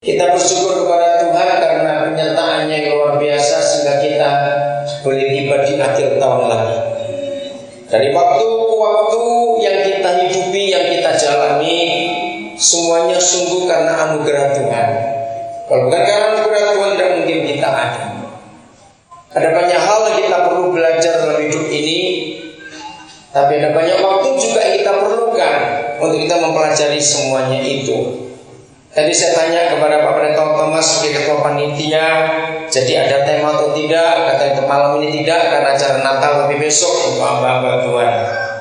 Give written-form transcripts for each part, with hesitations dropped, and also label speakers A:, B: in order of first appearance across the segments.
A: Kita bersyukur kepada Tuhan karena penyertaan-Nya yang luar biasa sehingga kita boleh tiba di akhir tahun lagi. Dari waktu ke waktu yang kita hidupi, yang kita jalani, semuanya sungguh karena anugerah Tuhan. Kalau bukan karena anugerah Tuhan, tidak mungkin kita ada. Ada banyak hal yang kita perlu belajar dalam hidup ini, tapi ada banyak waktu juga yang kita perlukan untuk kita mempelajari semuanya itu. Tadi saya tanya kepada Pak Pendeta Thomas sebagai ketua panitia, jadi ada tema atau tidak? Kata malam ini tidak, karena acara Natal tapi besok untuk hamba-hamba Tuhan.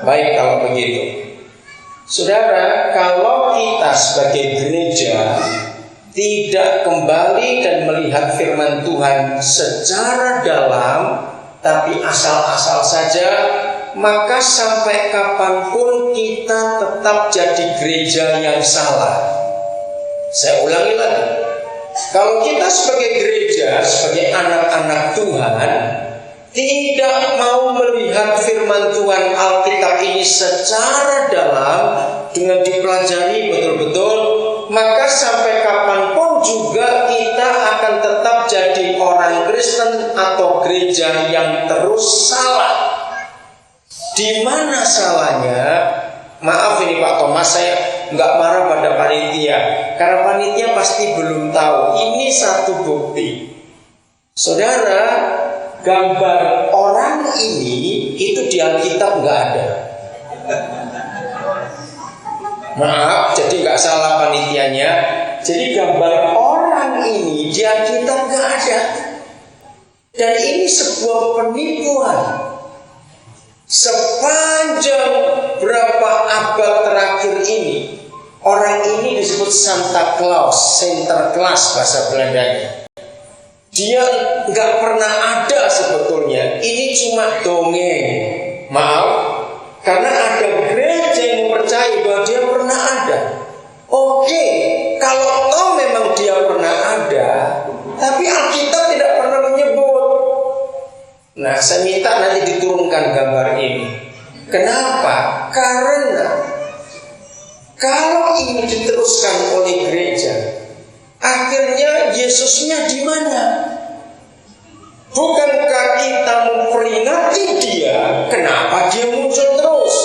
A: Baik kalau begitu. Saudara, kalau kita sebagai gereja tidak kembali dan melihat firman Tuhan secara dalam, tapi asal-asal saja, maka sampai kapanpun kita tetap jadi gereja yang salah. Saya ulangi lagi, kalau kita sebagai gereja, sebagai anak-anak Tuhan, tidak mau melihat firman Tuhan Alkitab ini secara dalam, dengan dipelajari betul-betul, maka sampai kapanpun juga kita akan tetap jadi orang Kristen atau gereja yang terus salah. Di mana salahnya? Maaf ini Pak Thomas, saya nggak marah pada panitia, karena panitia pasti belum tahu. Ini satu bukti, saudara, gambar orang ini itu di Alkitab nggak ada. Maaf, jadi nggak salah panitianya. Jadi gambar orang ini di Alkitab nggak ada, dan ini sebuah penipuan. Sepanjang berapa abad terakhir ini, orang ini disebut Santa Claus, Sinterklaas bahasa Belandanya. Dia nggak pernah ada sebetulnya. Ini cuma dongeng. Maaf, karena ada gereja yang percaya bahwa dia pernah ada. Oke, kalau toh memang dia pernah ada, tapi Alkitab tidak pernah menyebut. Nah, saya minta nanti diturunkan gambar ini. Kenapa? Karena kalau ini diteruskan oleh gereja, akhirnya Yesusnya di mana? Bukankah kita memperingati dia? Kenapa dia muncul terus?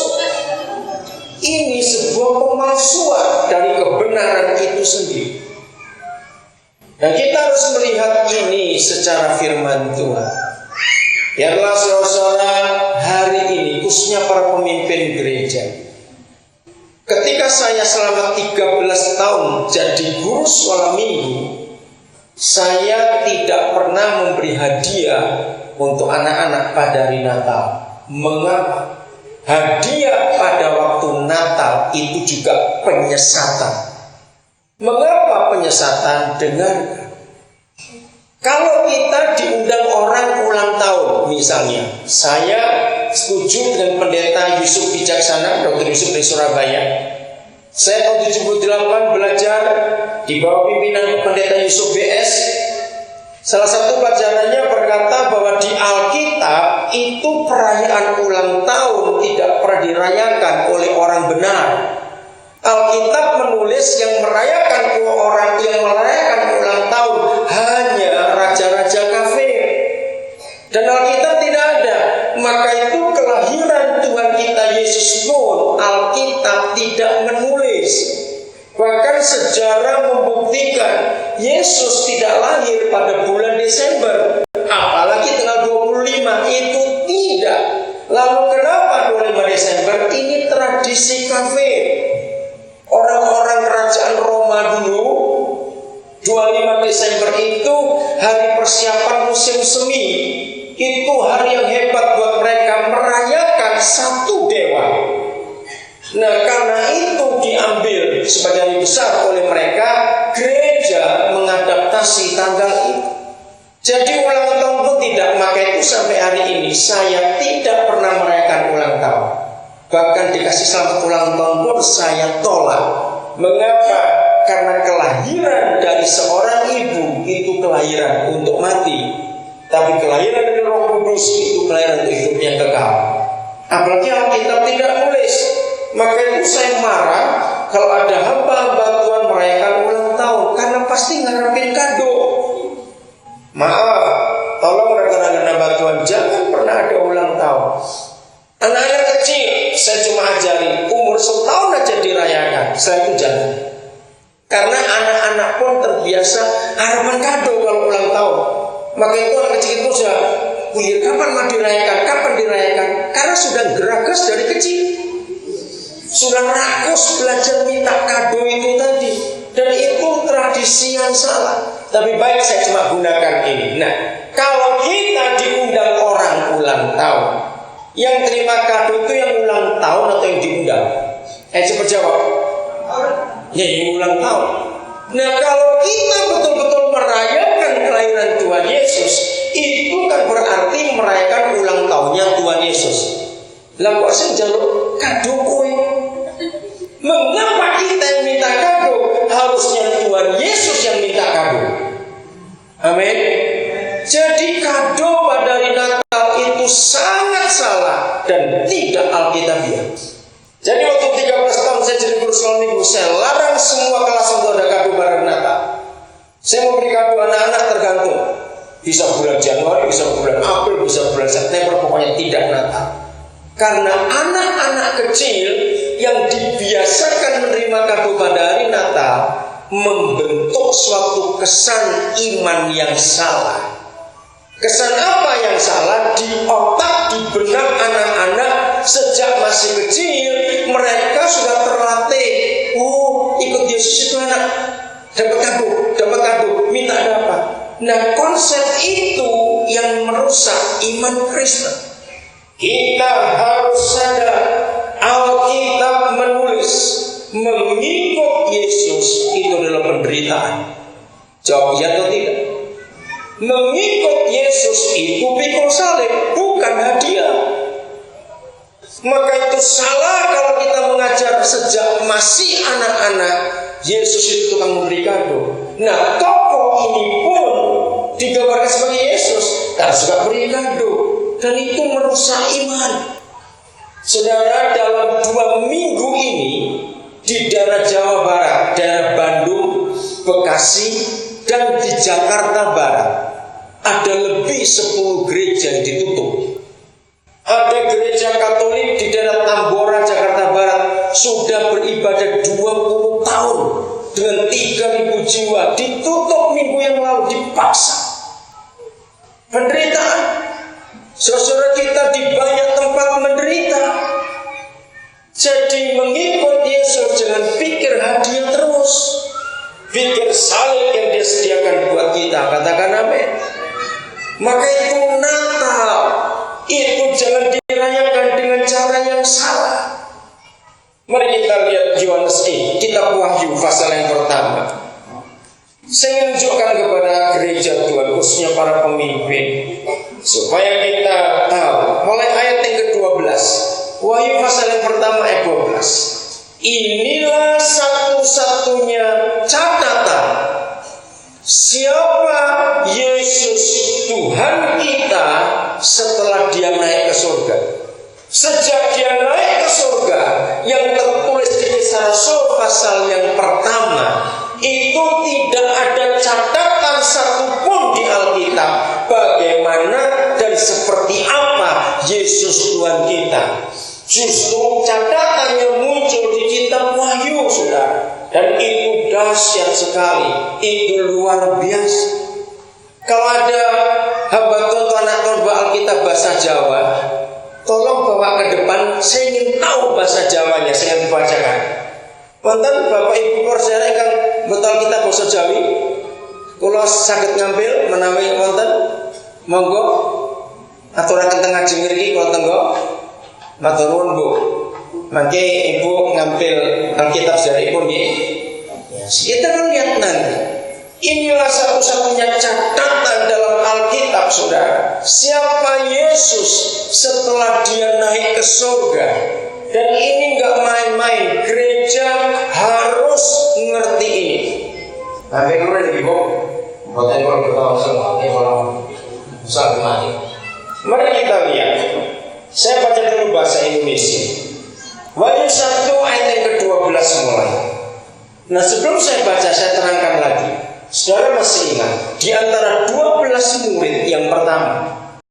A: Ini sebuah pemalsuan dari kebenaran itu sendiri. Dan kita harus melihat ini secara firman Tuhan. Biarlah saudara hari ini, khususnya para pemimpin gereja, ketika saya selama 13 tahun jadi guru sekolah minggu, saya tidak pernah memberi hadiah untuk anak-anak pada hari Natal. Mengapa? Hadiah pada waktu Natal itu juga penyesatan. Mengapa penyesatan? Dengarkan. Kalau kita diundang orang ulang tahun, misalnya, saya setuju dengan pendeta Yusuf Bijaksana, Dr. Yusuf dari Surabaya. Saya tahun 78 belajar di bawah pimpinan pendeta Yusuf BS. Salah satu pelajarannya berkata bahwa di Alkitab itu perayaan ulang tahun tidak pernah dirayakan oleh orang benar. Alkitab menulis yang merayakan ulang tahun hanya raja-raja kafir. Dan Alkitab tidak ada. Maka itu kelahiran Tuhan kita Yesus pun Alkitab tidak menulis. Bahkan sejarah membuktikan Yesus tidak lahir pada bulan Desember, apalagi tanggal 25, itu tidak. Lalu kenapa 25 Desember? Ini tradisi kafir. Orang-orang kerajaan Roma dulu, 25 Desember itu hari persiapan musim semi. Itu hari yang hebat buat mereka, merayakan satu dewa. Nah, karena itu diambil sebagian besar oleh mereka, gereja mengadaptasi tanggal itu. Jadi ulang tahun pun tidak, maka itu sampai hari ini saya tidak pernah merayakan ulang tahun. Bahkan dikasih selamat ulang tahun pun saya tolak. Mengapa? Karena kelahiran dari seorang ibu itu kelahiran untuk mati, tapi kelahiran dari Roh Kudus itu kelahiran untuk hidup yang kekal. Apalagi Alkitab tidak nulis. Maka itu saya marah kalau ada hamba-hamba Tuhan merayakan ulang tahun karena pasti ngarepin kado. Maaf, tolong rekan-rekan hamba Tuhan, jangan pernah ada ulang tahun. Anak-anak kecil saya cuma ajari umur setahun aja dirayakan, saya itu jangan. Karena anak-anak pun terbiasa harapan kado kalau ulang tahun. Maka itu anak kecil itu sudah kuliah, kapan mau dirayakan, kapan dirayakan. Karena sudah geragas dari kecil, sudah rakus belajar minta kado itu tadi. Dan itu tradisi yang salah. Tapi baik, saya cuma gunakan ini. Nah, kalau kita diundang orang ulang tahun, yang terima kado itu yang ulang tahun atau yang diundang? Cepat jawab. Ya, yang ulang tahun. Nah, kalau kita betul-betul merayakan kelahiran Tuhan Yesus, itu kan berarti merayakan ulang tahunnya Tuhan Yesus. Lah kok saya jaluk kado kowe? Mengapa kita yang minta kado? Harusnya Tuhan Yesus yang minta kado. Amin. Jadi kado pada hari Natal itu sangat salah dan tidak alkitabiah. Jadi waktu 13 tahun saya jadi guru sekolah minggu, saya larang semua kelas untuk ada kado pada hari Natal. Saya memberi kado anak-anak tergantung. Bisa bulan Januari, bisa bulan April, bisa bulan September, pokoknya tidak Natal. Karena anak-anak kecil yang dibiasakan menerima kado pada hari Natal membentuk suatu kesan iman yang salah. Kesan apa yang salah? Di otak, di benak anak-anak sejak masih kecil, mereka sudah terlatih. Oh, ikut Yesus itu anak dapat kado, minta apa? Nah, konsep itu yang merusak iman Kristen. Kita harus sadar, Alkitab menulis mengikut Yesus itu adalah penderitaan. Jawab ya atau tidak? Mengikut Yesus itu pikul salib, bukan hadiah. Maka itu salah kalau kita mengajar sejak masih anak-anak Yesus itu tukang memberi kado. Nah, tokoh ini pun digambarkan sebagai Yesus karena suka beri kado, dan itu merusak iman. Saudara, dalam 2 minggu ini di daerah Jawa Barat, daerah Bandung, Bekasi, dan di Jakarta Barat ada lebih 10 gereja yang ditutup. Ada gereja Katolik di daerah Tambora, Jakarta Barat sudah beribadah 20 tahun dengan 3.000 jiwa, ditutup minggu yang lalu, dipaksa. Penderitaan. Saudara kita di banyak tempat menderita. Jadi mengikut Yesus jangan pikir hadiah terus, pikir salib yang dia sediakan buat kita. Katakan amin. Maka itu Natal itu jangan dirayakan dengan cara yang salah. Mari kita lihat Yohanes kitab Wahyu pasal yang pertama. Saya menunjukkan kepada gereja Tuhan, khususnya para pemimpin, supaya kita tahu. Mulai ayat yang ke-12, Wahyu pasal yang pertama ayat 12. Inilah satu-satunya catatan siapa Yesus Tuhan kita setelah dia naik ke surga. Sejak dia naik ke surga, yang tertulis di Kisah Rasul pasal yang pertama, itu tidak ada catatan satupun di Alkitab bagaimana dan seperti apa Yesus Tuhan kita. Justru catatannya muncul di kitab Wahyu, saudara. Dan itu dahsyat sekali, itu luar biasa. Kalau ada hamba Tuhan atau anak Tuhan bawa Alkitab bahasa Jawa, tolong bawa ke depan, saya ingin tahu bahasa Jawanya, saya ingin bacakan. Wonten Bapak Ibu Korsera ingkang betul kita basa Jawi, kula saged ngambil menawi wonten, monggo aturaken teng ngajeng mriki kula tenggo. Matur nuwun Bu. Mangke Ibu ngambil Alkitab sejarahipun nggih. Ya, kita lihat nanti. Inilah satu-satunya catatan dalam Alkitab, saudara. Siapa Yesus setelah dia naik ke surga. Dan ini nggak main-main. Gereja harus ngerti ini. Nanti keluar dari Ibu. Bukan kalau kita langsung kalau usah mati. Mari kita lihat. Saya baca dulu bahasa Indonesia. Wahyu 1 ayat yang ke-12 mulai. Nah, sebelum saya baca, saya terangkan lagi. Saudara masih ingat, di antara 12 murid yang pertama,